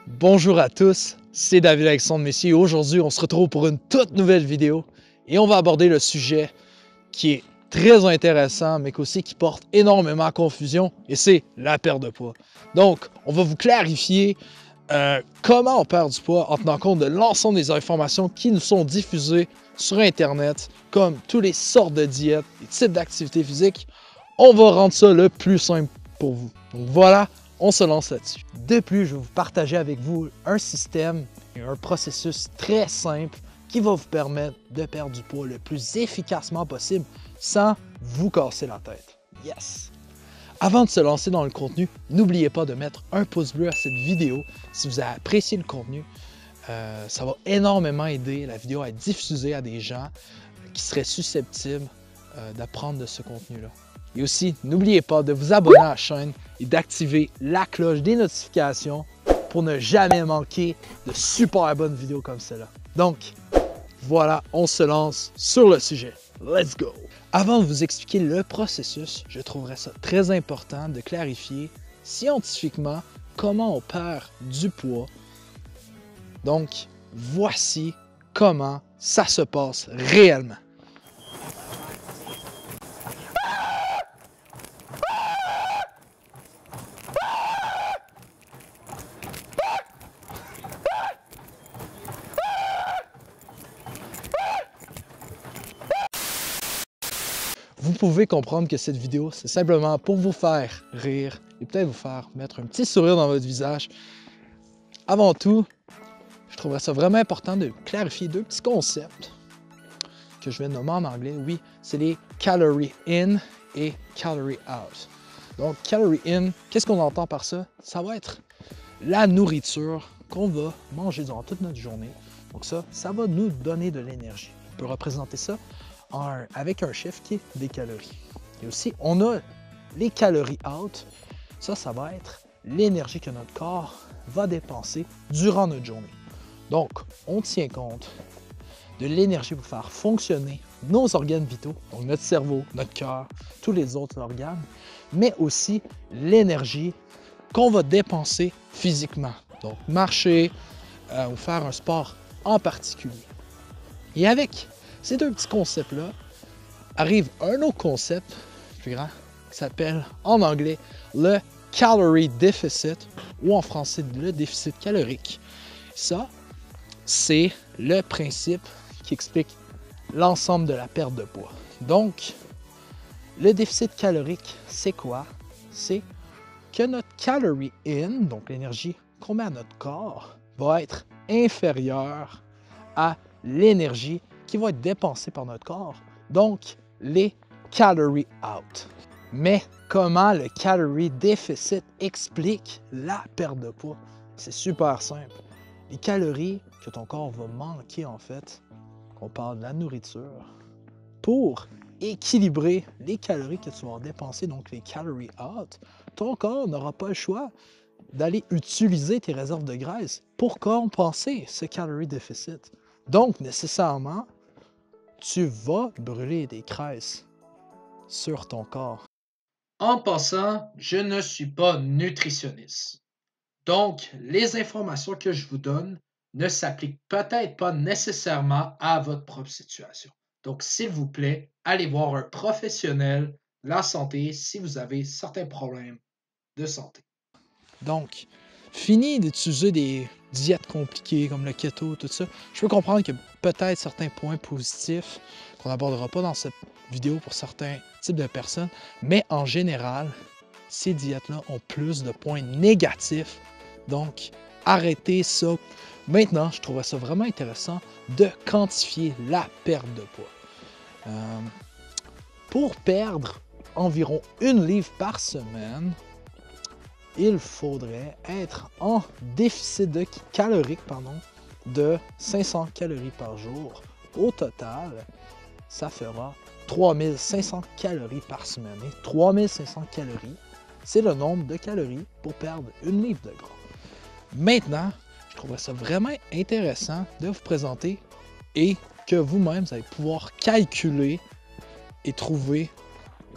Bonjour à tous, c'est David Alexandre Messier et aujourd'hui on se retrouve pour une toute nouvelle vidéo et on va aborder le sujet qui est très intéressant mais aussi qui porte énormément à confusion et c'est la perte de poids. Donc on va vous clarifier comment on perd du poids en tenant compte de l'ensemble des informations qui nous sont diffusées sur internet comme toutes les sortes de diètes, les types d'activités physiques. On va rendre ça le plus simple pour vous. Donc voilà, on se lance là-dessus. De plus, je vais vous partager avec vous un système et un processus très simple qui va vous permettre de perdre du poids le plus efficacement possible sans vous casser la tête. Yes! Avant de se lancer dans le contenu, n'oubliez pas de mettre un pouce bleu à cette vidéo si vous avez apprécié le contenu. Ça va énormément aider la vidéo à être diffusée à des gens qui seraient susceptibles d'apprendre de ce contenu-là. Et aussi, n'oubliez pas de vous abonner à la chaîne et d'activer la cloche des notifications pour ne jamais manquer de super bonnes vidéos comme celle-là. Donc, voilà, on se lance sur le sujet. Let's go! Avant de vous expliquer le processus, je trouverais ça très important de clarifier scientifiquement comment on perd du poids. Donc, voici comment ça se passe réellement. Vous pouvez comprendre que cette vidéo, c'est simplement pour vous faire rire et peut-être vous faire mettre un petit sourire dans votre visage. Avant tout, je trouverais ça vraiment important de clarifier deux petits concepts que je vais nommer en anglais. Oui, c'est les calorie in et calorie out. Donc, calorie in, qu'est-ce qu'on entend par ça? Ça va être la nourriture qu'on va manger durant toute notre journée. Donc ça va nous donner de l'énergie. On peut représenter ça avec un chiffre qui est des calories. Et aussi, on a les calories out. Ça va être l'énergie que notre corps va dépenser durant notre journée. Donc, on tient compte de l'énergie pour faire fonctionner nos organes vitaux, donc notre cerveau, notre cœur, tous les autres organes, mais aussi l'énergie qu'on va dépenser physiquement. Donc, marcher ou faire un sport en particulier. Et avec ces deux petits concepts-là, arrive un autre concept plus grand qui s'appelle en anglais le calorie deficit ou en français le déficit calorique. Ça, c'est le principe qui explique l'ensemble de la perte de poids. Donc, le déficit calorique, c'est quoi? C'est que notre calorie in, donc l'énergie qu'on met à notre corps, va être inférieure à l'énergie qui va être dépensée par notre corps, donc les calories out. Mais comment le calorie déficit explique la perte de poids? C'est super simple. Les calories que ton corps va manquer en fait, on parle de la nourriture, pour équilibrer les calories que tu vas dépenser, donc les calories out, ton corps n'aura pas le choix d'aller utiliser tes réserves de graisse pour compenser ce calorie déficit. Donc, nécessairement, tu vas brûler des graisses sur ton corps. En passant, je ne suis pas nutritionniste. Donc, les informations que je vous donne ne s'appliquent peut-être pas nécessairement à votre propre situation. Donc, s'il vous plaît, allez voir un professionnel de la santé si vous avez certains problèmes de santé. Donc, fini d'utiliser des diètes compliquées comme le keto, tout ça. Je peux comprendre qu'il y a peut-être certains points positifs qu'on n'abordera pas dans cette vidéo pour certains types de personnes, mais en général, ces diètes-là ont plus de points négatifs. Donc, arrêtez ça. Maintenant, je trouverais ça vraiment intéressant de quantifier la perte de poids. Pour perdre environ 1 livre par semaine, il faudrait être en déficit calorique de 500 calories par jour. Au total, ça fera 3500 calories par semaine. Et 3500 calories, c'est le nombre de calories pour perdre 1 livre de gras. Maintenant, je trouverais ça vraiment intéressant de vous présenter et que vous-même, vous allez pouvoir calculer et trouver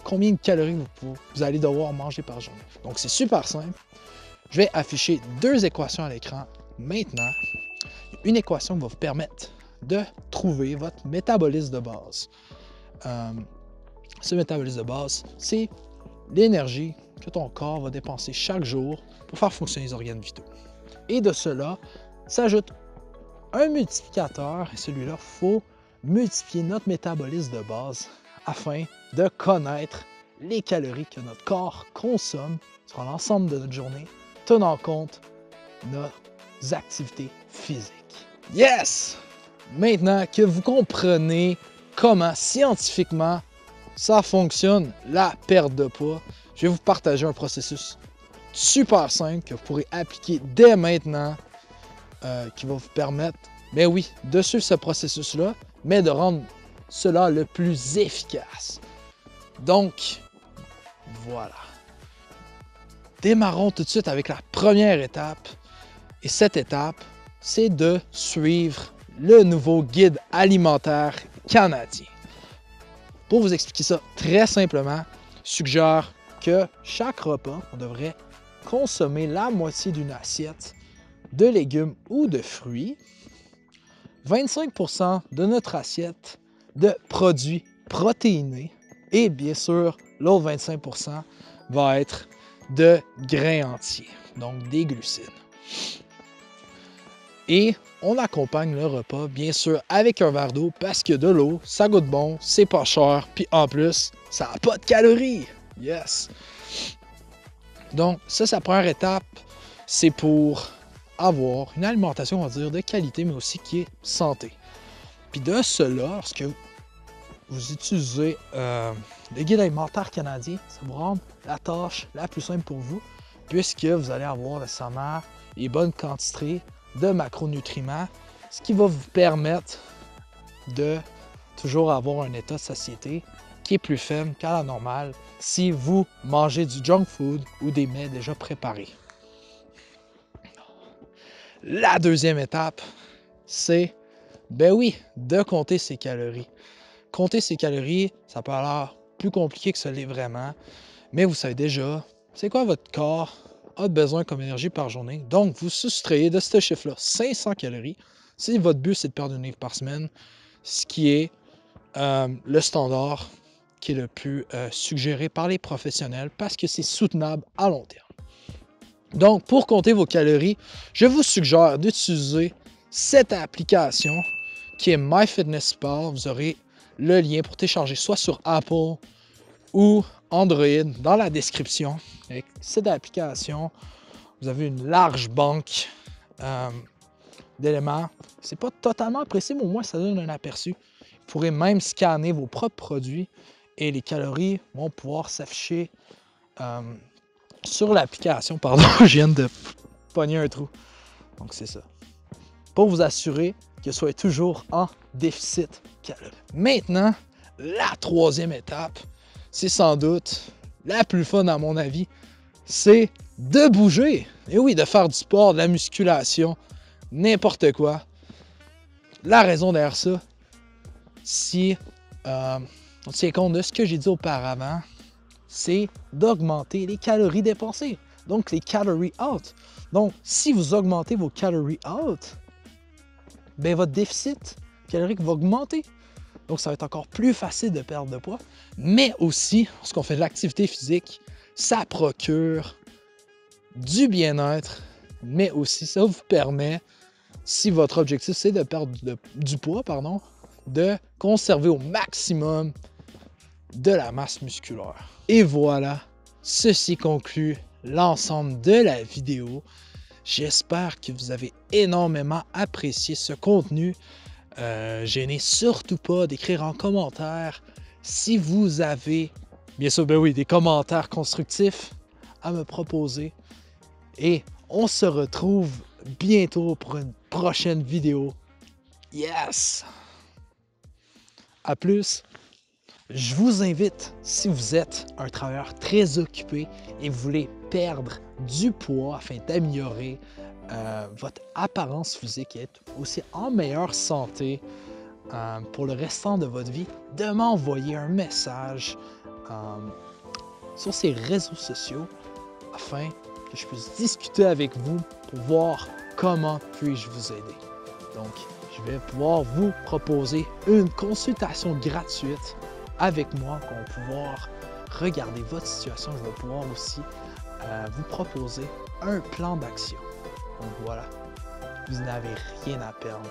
combien de calories vous allez devoir manger par journée. Donc, c'est super simple. Je vais afficher deux équations à l'écran maintenant, une équation qui va vous permettre de trouver votre métabolisme de base. Ce métabolisme de base, c'est l'énergie que ton corps va dépenser chaque jour pour faire fonctionner les organes vitaux. Et de cela s'ajoute un multiplicateur, et celui-là, il faut multiplier notre métabolisme de base afin de connaître les calories que notre corps consomme sur l'ensemble de notre journée, tenant compte de nos activités physiques. Yes! Maintenant que vous comprenez comment scientifiquement ça fonctionne, la perte de poids, je vais vous partager un processus super simple que vous pourrez appliquer dès maintenant, qui va vous permettre, ben oui, de suivre ce processus-là, mais de rendre cela le plus efficace. Donc, voilà. Démarrons tout de suite avec la première étape. Et cette étape, c'est de suivre le nouveau guide alimentaire canadien. Pour vous expliquer ça très simplement, je suggère que chaque repas, on devrait consommer la moitié d'une assiette de légumes ou de fruits, 25% de notre assiette de produits protéinés et bien sûr, l'autre 25% va être de grains entiers, donc des glucides. Et on accompagne le repas, bien sûr, avec un verre d'eau parce que de l'eau, ça goûte bon, c'est pas cher, puis en plus, ça n'a pas de calories. Yes! Donc, ça, sa première étape, c'est pour avoir une alimentation, on va dire, de qualité, mais aussi qui est santé. Puis de cela, lorsque vous utilisez le guide alimentaire canadien, ça vous rend la tâche la plus simple pour vous, puisque vous allez avoir nécessairement les bonnes quantités de macronutriments, ce qui va vous permettre de toujours avoir un état de satiété qui est plus faible qu'à la normale si vous mangez du junk food ou des mets déjà préparés. La deuxième étape, c'est, ben oui, de compter ses calories. Compter ses calories, ça peut avoir plus compliqué que ce l'est vraiment, mais vous savez déjà, c'est quoi votre corps a besoin comme énergie par journée. Donc, vous soustrayez de ce chiffre-là 500 calories si votre but, c'est de perdre 1 livre par semaine, ce qui est le standard qui est le plus suggéré par les professionnels parce que c'est soutenable à long terme. Donc, pour compter vos calories, je vous suggère d'utiliser cette application qui est MyFitnessPal. Vous aurez le lien pour télécharger soit sur Apple ou Android dans la description. Avec cette application, vous avez une large banque d'éléments. C'est pas totalement précis, mais au moins ça donne un aperçu. Vous pourrez même scanner vos propres produits et les calories vont pouvoir s'afficher sur l'application. Pardon, je viens de pogner un trou. Donc c'est ça. Pour vous assurer que vous soyez toujours en déficit calorique. Maintenant, la troisième étape, c'est sans doute la plus fun à mon avis, c'est de bouger. Et oui, de faire du sport, de la musculation, n'importe quoi. La raison derrière ça, si on tient compte de ce que j'ai dit auparavant, c'est d'augmenter les calories dépensées. Donc, les calories out. Donc, si vous augmentez vos calories out, bien, votre déficit calorique va augmenter. Donc, ça va être encore plus facile de perdre de poids. Mais aussi, lorsqu'on fait de l'activité physique, ça procure du bien-être, mais aussi ça vous permet, si votre objectif c'est de perdre du poids, de conserver au maximum de la masse musculaire. Et voilà, ceci conclut l'ensemble de la vidéo. J'espère que vous avez énormément apprécié ce contenu. Gênez surtout pas d'écrire en commentaire si vous avez, bien sûr, ben oui, des commentaires constructifs à me proposer. Et on se retrouve bientôt pour une prochaine vidéo. Yes! À plus! Je vous invite, si vous êtes un travailleur très occupé et vous voulez perdre du poids afin d'améliorer votre apparence physique et être aussi en meilleure santé pour le restant de votre vie, de m'envoyer un message sur ces réseaux sociaux afin que je puisse discuter avec vous pour voir comment puis-je vous aider? Donc, je vais pouvoir vous proposer une consultation gratuite avec moi pour pouvoir regarder votre situation. Je vais pouvoir aussi vous proposer un plan d'action. Donc voilà, vous n'avez rien à perdre.